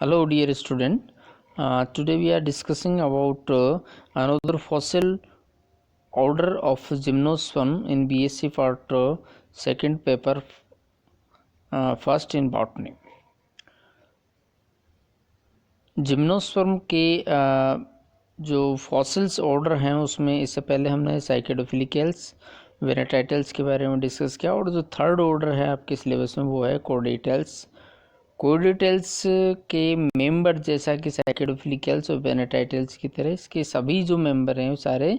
Hello, dear student. Today we are discussing about another fossil order of Gymnosperm in BSc part second paper, first in botany. Gymnosperm के जो fossils order हैं उसमें इससे पहले हमने साइकेडोफिलिकल्स वेनेटाइटल्स के बारे में डिस्कस किया, और जो थर्ड ऑर्डर है आपके सिलेबस में वो है कोर्डेटल्स। कोर्डेटल्स के मेंबर जैसा कि साइकेडोफिलिकल्स और वेनेटाइटल्स की तरह इसके सभी जो मेंबर हैं वो सारे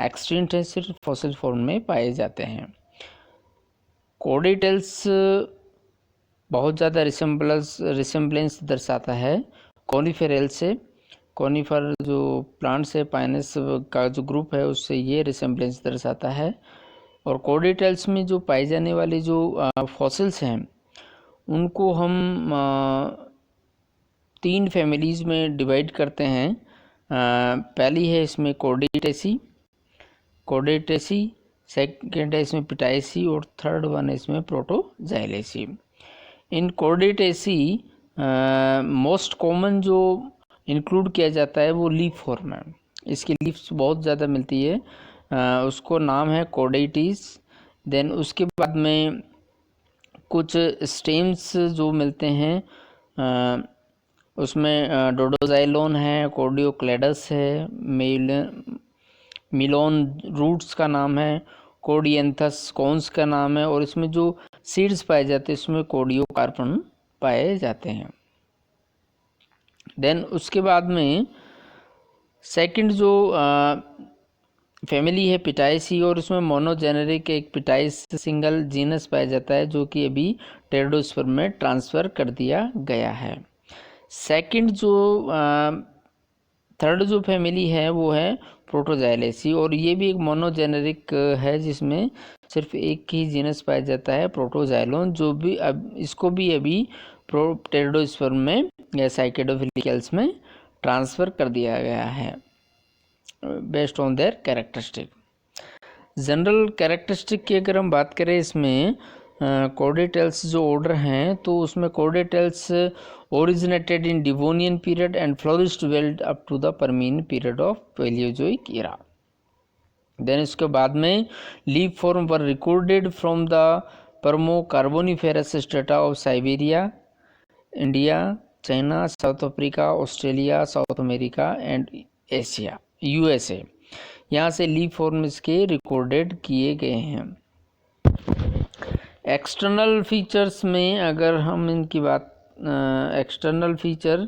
एक्सटिंक्ट हैं, सिर्फ फॉसिल फॉर्म में पाए जाते हैं। कोर्डेटल्स बहुत ज़्यादा रिसेम्बलेंस दर्शाता है कॉनिफेरल से। कॉनिफर जो प्लांट्स है, पाइनस का जो ग्रुप है, उससे ये रिसेम्बलेंस दर्शाता है। और कोर्डेटल्स में जो पाई जाने वाली जो फॉसिल्स हैं उनको हम तीन फैमिलीज़ में डिवाइड करते हैं। पहली है इसमें कोर्डेटेसी, सेकेंड है इसमें पिटाइसी, और थर्ड वन है इसमें प्रोटोजाइलेसी। इन कोर्डेटेसी मोस्ट कॉमन जो इंक्लूड किया जाता है वो लीफ फॉर्म है। इसकी लीव्स बहुत ज़्यादा मिलती है, उसको नाम है कोर्डेटिस। देन उसके बाद में कुछ स्टेम्स जो मिलते हैं, उसमें डोडोजाइलोन है, कोर्डियोक्लेडस है, मिलोन रूट्स का नाम है, कोर्डियंथस कॉन्स का नाम है, और इसमें जो सीड्स पाए जाते हैं इसमें कोर्डियोकार्पन पाए जाते हैं। देन उसके बाद में सेकंड जो फैमिली है पिटाइसी, और उसमें मोनोजेनेरिक एक पिटाइस सिंगल जीनस पाया जाता है जो कि अभी टेरिडोस्पर्म में ट्रांसफ़र कर दिया गया है। सेकंड जो थर्ड जो फैमिली है वो है प्रोटोजाइलेसी, और ये भी एक मोनोजेनेरिक है जिसमें सिर्फ एक ही जीनस पाया जाता है प्रोटोजाइलोन, जो भी अब इसको भी अभी टेरिडोस्पर्म में या साइकेडोफिलिकल्स में ट्रांसफ़र कर दिया गया है based on their characteristic. General characteristic की अगर हम बात करें इसमें कोर्डेटल्स जो ऑर्डर हैं तो उसमें Cordaitales originated in Devonian period and flourished well up to the Permian period of Paleozoic era. Then इसके बाद में leaf form were recorded from the Permo Carboniferous strata of Siberia, India, China, South Africa, Australia, South America and Asia, USA. यहाँ से leaf form इसके recorded किए गए हैं। External features में अगर हम इनकी बात एक्सटर्नल फीचर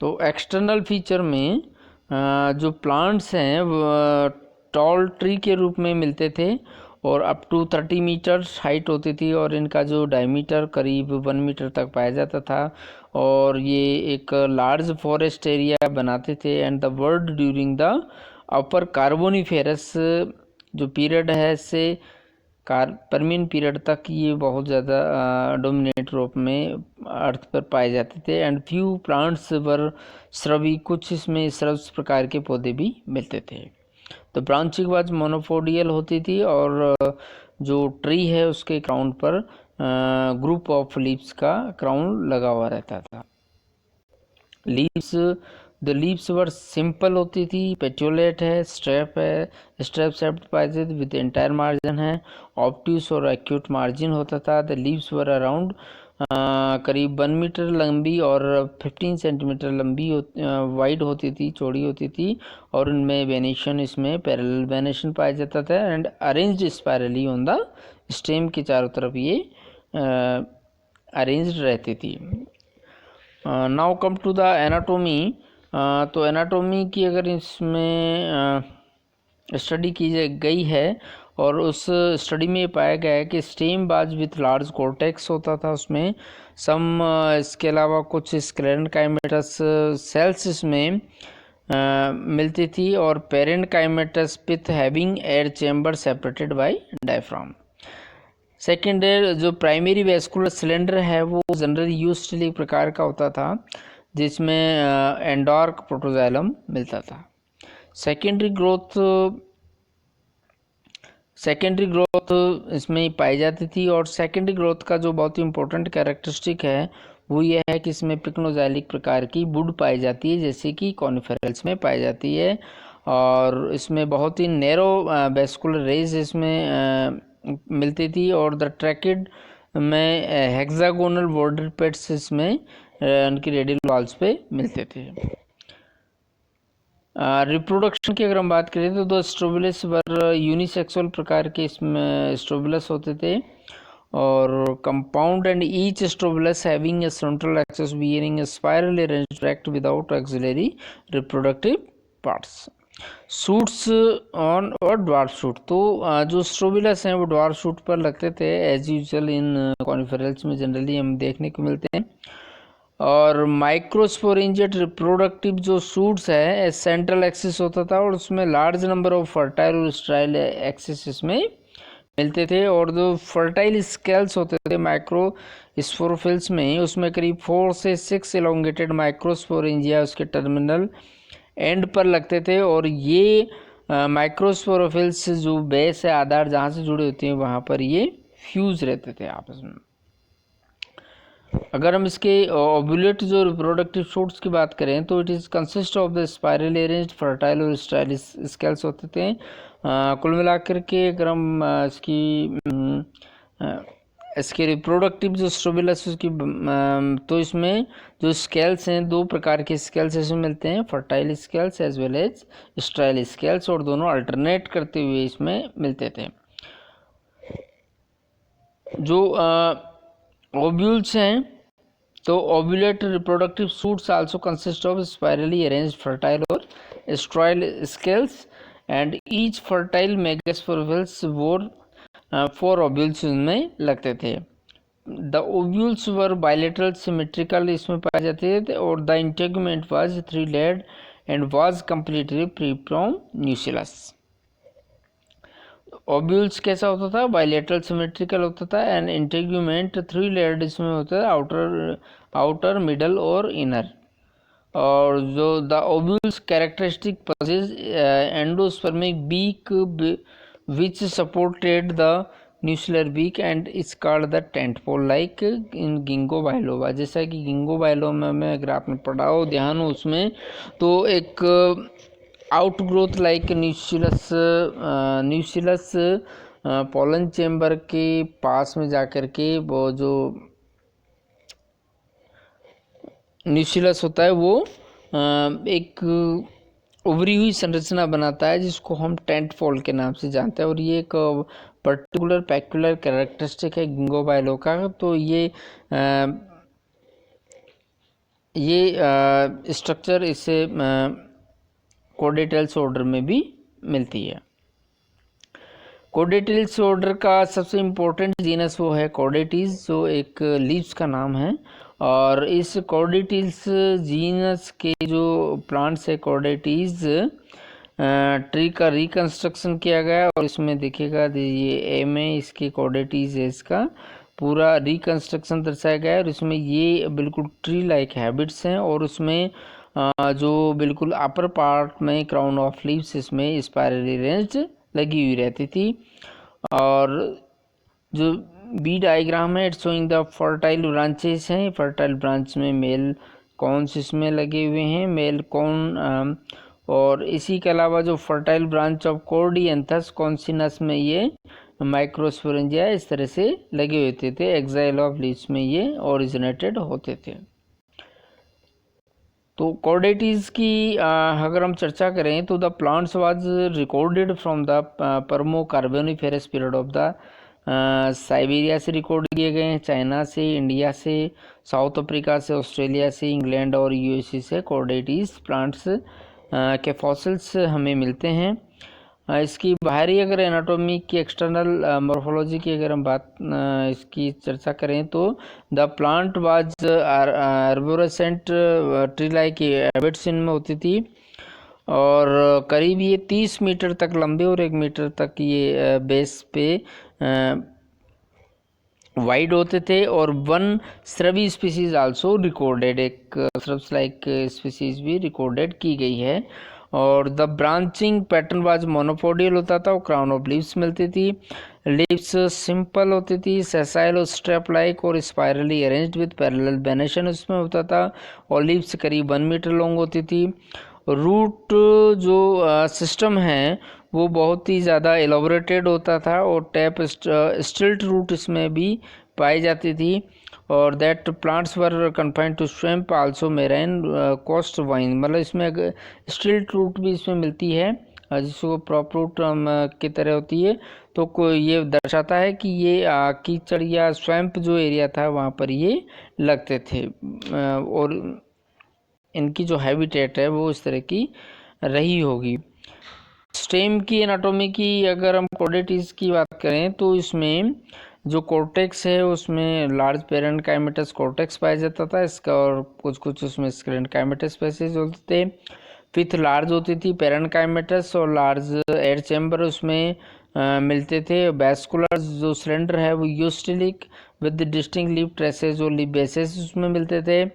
तो एक्सटर्नल फीचर में जो प्लांट्स हैं वो टॉल ट्री के रूप में मिलते थे और अप टू 30 मीटर हाइट होती थी, और इनका जो डायमीटर करीब 1 मीटर तक पाया जाता था, और ये एक लार्ज फॉरेस्ट एरिया बनाते थे। And the world during the upper Carboniferous जो पीरियड है से परमीन पीरियड तक ये बहुत ज़्यादा डोमिनेट रूप में अर्थ पर पाए जाते थे। एंड फ्यू प्लांट्स वर श्रवी, कुछ इसमें श्रव्स प्रकार के पौधे भी मिलते थे। तो ब्रांचिंग वाज मोनोपोडियल होती थी, और जो ट्री है उसके क्राउन पर ग्रुप ऑफ लीव्स का क्राउन लगा हुआ रहता था। द लीव्स वर सिंपल होती थी, पेट्यूलेट है, स्ट्रेप शेप्ड पाए थे विद एंटायर मार्जिन है, ऑब्ट्यूस और एक्यूट मार्जिन होता था। द लीव्स वर अराउंड करीब 1 मीटर लंबी और 15 सेंटीमीटर लंबी वाइड होती थी, चौड़ी होती थी, और उनमें वेनेशन इसमें पैरेलल वेनेशन पाया जाता था and arranged spirally on the stem के चारों तरफ ये अरेंज्ड रहती थी। Now come to the anatomy. तो एनाटोमी की अगर इसमें स्टडी की गई है, और उस स्टडी में पाया गया है कि स्टेम बाज विथ लार्ज कॉर्टेक्स होता था उसमें सम, इसके अलावा कुछ स्क्लेरेनकाइमेटस सेल्स इसमें मिलती थी, और parenchymatous with having air chamber separated by diaphragm. Second जो प्राइमरी वेस्कुलर सिलेंडर है वो जनरली यूस्टली प्रकार का होता था जिसमें एंडोर्क प्रोटोजाइलम मिलता था। सेकेंडरी ग्रोथ सेकेंडरी ग्रोथ इसमें पाई जाती थी। और सेकेंडरी ग्रोथ का जो बहुत ही इम्पोर्टेंट कैरेक्टरिस्टिक है वो ये है कि इसमें पिक्नोजाइलिक प्रकार की वुड पाई जाती है, जैसे कि कॉनिफेरल्स में पाई जाती है। और इसमें बहुत ही नैरो वेस्कुलर रेज इसमें मिलती थी। और द ट्रैकिड में हेक्सागोनल बॉर्डर पेट्स इसमें उनकी रेडियल वॉल्स पे मिलते थे। रिप्रोडक्शन की अगर हम बात करें तो दो स्ट्रोबुलस वर यूनिसेक्सुअल प्रकार के इसमें स्ट्रोबुलस होते थे। और compound and each strobilus having a central axis bearing a spiral arranged tract without axillary reproductive parts. Shoots on और ड्वार्फ शूट, तो जो स्ट्रोबुलस हैं वो ड्वार्फ शूट पर लगते थे, एज यूजुअल इन कॉनिफेरल्स में जनरली हम देखने को मिलते हैं। और माइक्रोस्पोरेंजियट रिप्रोडक्टिव जो सूट्स है सेंट्रल एक्सिस होता था और उसमें लार्ज नंबर ऑफ फर्टाइल और स्टेराइल एक्सिस इसमें मिलते थे। और जो फर्टाइल स्केल्स होते थे माइक्रो स्पोरोफिल्स में, उसमें करीब 4 से 6 एलोंगेटेड माइक्रोस्पोरेंजिया उसके टर्मिनल एंड पर लगते थे। और ये माइक्रोस्पोरोफिल्स जो बेस है, आधार जहाँ से जुड़े होते हैं, वहाँ पर ये फ्यूज रहते थे आपस में। अगर हम इसके ओव्यूलेट जो रिप्रोडक्टिव शूट्स की बात करें तो it is consist of the spiral arranged fertile और स्टाइल स्केल्स होते थे। कुल मिलाकर के अगर हम इसके रिप्रोडक्टिव जो स्ट्रोबुलस उसकी तो इसमें जो स्केल्स हैं, दो प्रकार के स्केल्स इसमें मिलते हैं, fertile scales as well as sterile scales, और दोनों अल्टरनेट करते हुए इसमें मिलते थे। जो ओव्यूल्स हैं तो ovulate reproductive shoots also consist of spirally arranged fertile और sterile scales and each fertile megasporophylls bore 4 ovules में लगते थे। The ovules were bilateral symmetrical इसमें पाए जाते थे और the integument was 3 layered and was completely free from nucellus. Ovules कैसा होता था, बायलेटरल सिमेट्रिकल होता था एंड इंटेग्यूमेंट 3 लेयर्ड इसमें होता था, आउटर मिडल और इनर। और जो the ovules characteristic possess endospermic beak which supported the nuclear beak and it's called the tentpole like in Ginkgo biloba. जैसा कि गिंगो बाइलोमा में अगर आपने पढ़ा हो, ध्यान हो उसमें, तो एक आउटग्रोथ लाइक न्यूसिलस पोलन चेम्बर के पास में जाकर के वो जो न्यूसिलस होता है वो एक उभरी हुई संरचना बनाता है जिसको हम टेंट फॉल के नाम से जानते हैं। और ये एक पर्टिकुलर पैक्युलर कैरेक्टरिस्टिक है गिंगो बाइलो का। तो ये स्ट्रक्चर इसे कोडेटेल्स ऑर्डर में भी मिलती है। कोडेटेल्स ऑर्डर का सबसे इम्पोर्टेंट जीनस वो है कोडेटीज, जो एक लीव्स का नाम है। और इस कोडेटीज जीनस के जो प्लांट्स है कोडेटीज ट्री का रिकंस्ट्रक्शन किया गया और इसमें देखिएगा ये एम है इसके कोडेटीज है, इसका पूरा रिकंस्ट्रक्शन दर्शाया गया है। और इसमें ये बिल्कुल ट्री लाइक हैबिट्स हैं और उसमें जो बिल्कुल अपर पार्ट में क्राउन ऑफ लीव्स इसमें स्पाइरली अरेंज्ड लगी हुई रहती थी। और जो बी डायग्राम है it's showing the fertile branches हैं, फर्टाइल ब्रांच में मेल कॉन्स इसमें लगे हुए हैं, मेल कॉन। और इसी के अलावा जो फर्टाइल ब्रांच ऑफ कोर्डियंथस कॉन्सिनस में ये माइक्रोस्पोरेंजिया इस तरह से लगे होते थे, एक्साइल ऑफ लीव्स में ये ओरिजिनेटेड होते थे। तो कोडेटीज की अगर हम चर्चा करें तो the plants was recorded from the Permo Carboniferous period of the Siberia से रिकॉर्ड किए गए हैं, चाइना से, इंडिया से, साउथ अफ्रीका से, ऑस्ट्रेलिया से, इंग्लैंड और यूएसए से कोडेटीज प्लांट्स के फॉसिल्स हमें मिलते हैं। इसकी बाहरी अगर एनाटॉमी की एक्सटर्नल मॉर्फोलॉजी की अगर हम बात इसकी चर्चा करें तो the plant was arborescent tree like habits इनमें होती थी और करीब ये 30 मीटर तक लंबे और 1 मीटर तक ये बेस पे वाइड होते थे। और वन श्रवी स्पीसीज आल्सो रिकॉर्डेड, एक श्रव्स लाइक स्पीसीज भी रिकॉर्डेड की गई है। और the branching pattern was monopodial होता था, वो क्राउन ऑफ लीव्स मिलती थी। लीव्स सिंपल होती थी, सेसाइल और स्ट्रेप लाइक और spirally arranged with parallel venation उसमें होता था, और लीव्स करीब 1 मीटर लॉन्ग होती थी। रूट जो सिस्टम है वो बहुत ही ज़्यादा एलोबरेटेड होता था, और टैप स्टिल्ट रूट इसमें भी पाई जाती थी, और that plants were confined to swamp also marine coast vine, मतलब इसमें स्टिल्ट रूट भी इसमें मिलती है जिसको प्रॉप रूट की तरह होती है। तो कोई ये दर्शाता है कि ये कीचड़ या स्वैम्प जो एरिया था वहाँ पर ये लगते थे, और इनकी जो हैबिटेट है वो इस तरह की रही होगी। स्टेम की एनाटॉमी की अगर हम कोर्डेटीज की बात करें तो इसमें जो कॉर्टेक्स है उसमें लार्ज पेरेन्काइमेटस कॉर्टेक्स पाया जाता था इसका, और कुछ कुछ उसमें स्क्लेरेन्काइमेटस स्पेसीज होते थे। फिफ्थ लार्ज होती थी पेरेन्काइमेटस, और लार्ज एयर चैम्बर उसमें मिलते थे। वैस्कुलर जो सिलेंडर है वो यूस्टिलिक विद डिस्टिंक्ट लीफ ट्रेसेस और लीफ बेसेस उसमें मिलते थे।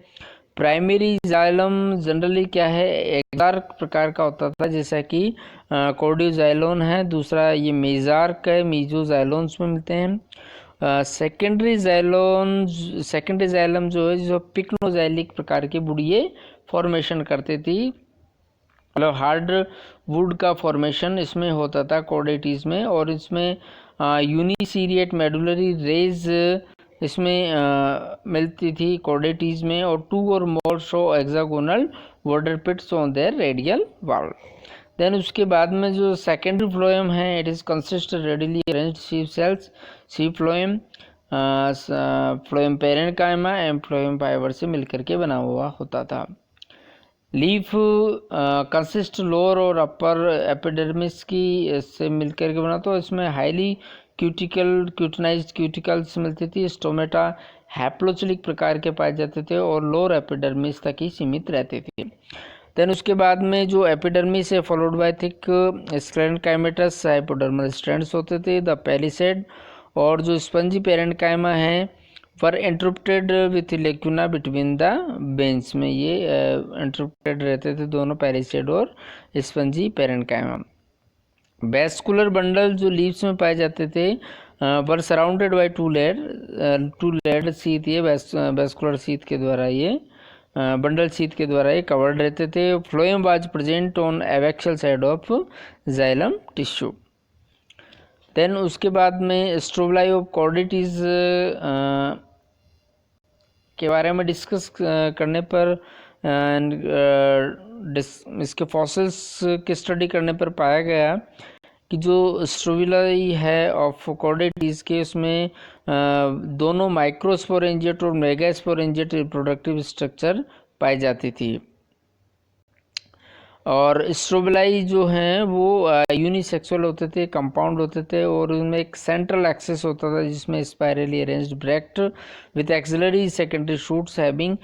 प्राइमरी जाइलम जनरली क्या है, एग्जार्क प्रकार का होता था, जैसा कि कॉर्डियोजाइलोन है। दूसरा ये मेजार्क है, मीजोजाइलोन्स में मिलते हैं। सेकेंडरी जाइलम जो है जो पिक्नोजाइलिक प्रकार के बुढ़िए फॉर्मेशन करते थी, मतलब हार्ड वुड का फॉर्मेशन इसमें होता था कॉर्डेटीज में, और इसमें यूनिसीरिएट मेडुलरी रेज इसमें मिलती थी कॉर्डेटीज में, और 2 और more show hexagonal water pits on their radial wall. Then उसके बाद में जो सेकेंडरी फ्लोएम है, it is consist radially arranged sieve cells, sieve phloem, phloem parenchyma and phloem fiber से मिलकर के बना हुआ होता था। लीफ कंसिस्ट लोअर और अपर एपिडर्मिस की से मिलकर के बना, तो इसमें हाईली क्यूटनाइज्ड क्यूटिकल्स मिलती थी। स्टोमेटा हैप्लोचिलिक प्रकार के पाए जाते थे और लोअर एपिडर्मिस तक ही सीमित रहते थे। देन उसके बाद में जो एपिडर्मिस है followed by thick sclerenchymatous hypodermal strands होते थे। द पैलिसेड और जो स्पंजी पेरेन्काइमा है पर इंटरप्टेड विथ लेक्यूना बिटवीन द बेंस में ये इंटरप्टेड रहते थे दोनों पैलिसेड और स्पंजी पेरेन्काइमा। वैस्कुलर बंडल जो लीव्स में पाए जाते थे पर surrounded by two layered sheath, ये वैस्कुलर सीथ के द्वारा ये बंडल सीथ के द्वारा ये कवर्ड रहते थे। Phloem was present on abaxial side of xylem tissue. Then उसके बाद में स्ट्रोबलाई ऑफ कॉर्डेटीज के बारे में डिस्कस करने पर इसके फॉसिल्स की स्टडी करने पर पाया गया कि जो स्ट्रोबिलाई है ऑफ कॉर्डेटीज के उसमें दोनों माइक्रोस्पोरेंजिएट और मेगास्पोरेंजिएट रिप्रोडक्टिव स्ट्रक्चर पाई जाती थी। और स्ट्रोबिलाई जो हैं वो यूनिसेक्सुअल होते थे, कंपाउंड होते थे, और उनमें एक सेंट्रल एक्सेस होता था जिसमें spirally arranged bract with axillary secondary shoots having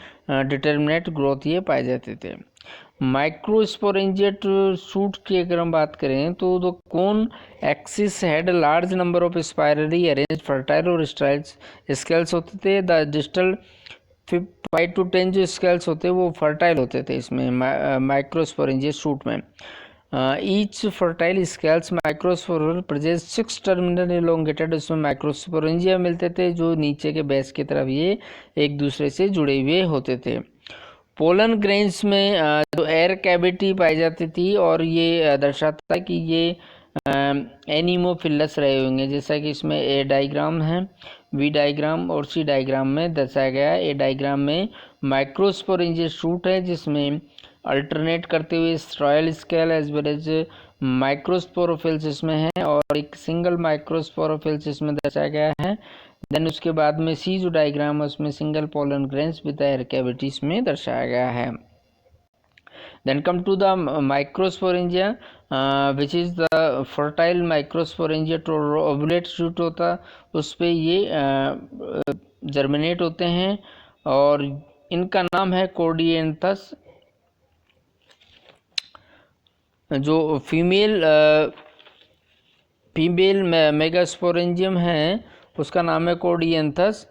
determinate growth ये पाए जाते थे। माइक्रोस्पोरेंजिएट शूट की अगर हम बात करें तो the cone axis had large number of spirally arranged fertile और स्टाइल स्केल्स होते थे। द डिस्टल 5 to 10 जो स्केल्स होते हैं वो फर्टाइल होते थे इसमें माइक्रोस्पोरेंजिएट शूट में। Each fertile scales microsporal present 6 terminal elongated, उसमें माइक्रोस्पोरेंजिया मिलते थे जो नीचे के बेस की तरफ ये एक दूसरे से जुड़े हुए होते थे। पोलन ग्रेन्स में जो एयर कैविटी पाई जाती थी, और ये दर्शाता है कि ये एनिमोफिलस रहे होंगे, जैसा कि इसमें ए डायग्राम है, वी डायग्राम और सी डायग्राम में दर्शाया गया है। ए डायग्राम में माइक्रोस्पोरेंजिएट शूट है जिसमें अल्टरनेट करते हुए sterile scale as well as microsporophylls इसमें है, और एक सिंगल माइक्रोस्पोरोफिल्स इसमें दर्शाया गया है। देन उसके बाद में सी जो डायग्राम है उसमें single pollen grains with air cavities में दर्शाया गया है। Then come to the microsporangia which is the fertile microsporangia ovulate shoot होता, उस पर ये जर्मिनेट होते हैं, और इनका नाम है कोर्डिएंथस। जो फीमेल मेगास्पोरेंजियम है उसका नाम है कोर्डिएंथस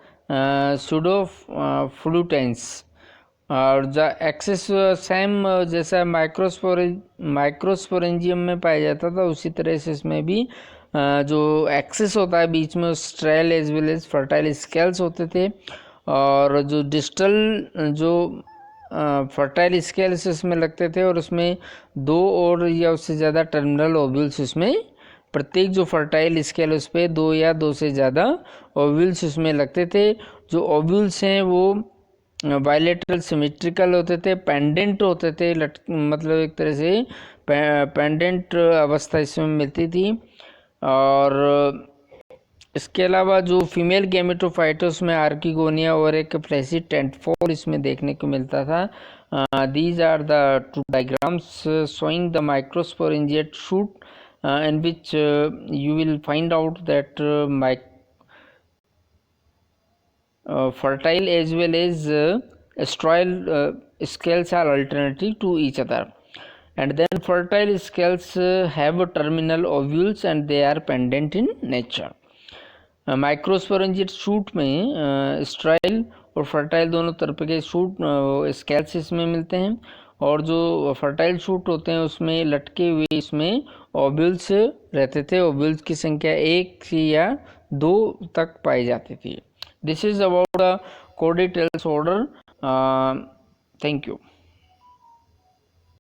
सूडोफ्लूटेंस, और एक्सेस सेम जैसा माइक्रोस्पोरेंजियम में पाया जाता था, उसी तरह से इसमें भी जो एक्सेस होता है बीच में, sterile as well as fertile scales होते थे। और जो डिस्टल जो फर्टाइल स्केल्स इसमें लगते थे, और उसमें 2 और या उससे ज़्यादा टर्मिनल ओव्यूल्स इसमें, प्रत्येक जो फर्टाइल स्केल उस पर 2 या 2 से ज़्यादा ओव्यूल्स उसमें लगते थे। जो ओव्यूल्स हैं वो बायलेटरल सिमेट्रिकल होते थे, पेंडेंट होते थे, मतलब एक तरह से पेंडेंट अवस्था इसमें मिलती थी। और इसके अलावा जो फीमेल गैमेटोफाइटोस में आर्किगोनिया और एक फ्लैसी टेंटफोल इसमें देखने को मिलता था। These are the 2 diagrams showing the microsporangiate shoot in which you will find out that fertile as well as sterile scales are alternative to each other, and then fertile scales have terminal ovules and they are pendant in nature. Microsporangiate shoot में स्ट्राइल और fertile दोनों तरह के shoot scales इसमें मिलते हैं, और जो फर्टाइल शूट होते हैं उसमें लटके हुए इसमें ओव्यूल्स रहते थे। ओव्यूल्स की संख्या 1 या 2 तक पाई जाती थी। This is about the Cordaitales order. Thank you.